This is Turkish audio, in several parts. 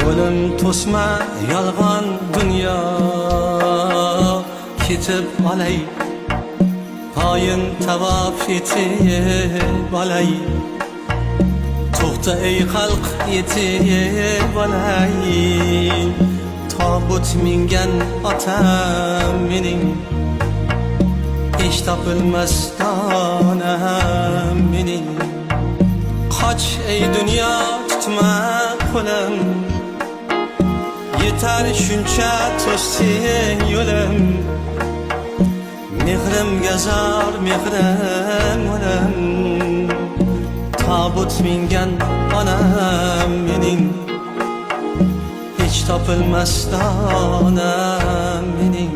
Yo'lim to'sma yolg'on dunyo, ketib olay poyin tavof etib olay. To'xta ey xalq yetib olay, tobut mingan otam mening, hech topilmas donam mening. Qoch ey dunyo tutma qo'lim, yetar shuncha to'sding yo'lim. Mehrimga zor mehrim o'lim, tobut mingan onam mening, hech topilmas donam mening.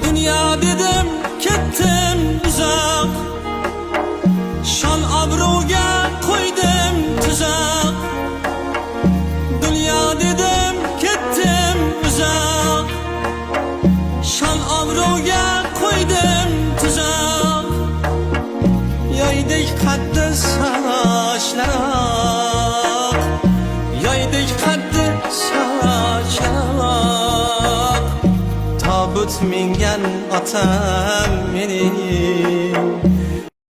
Dünya dedim ketdim uzoq, shon obro'ga qo'ydim tuzoq. Dünya dedim ketdim uzoq, shon obro'ga qo'ydim tuzoq. Yoydek qaddi sochlaroq, yoydek qaddi sochlaroq. Tobut mingan otam mening,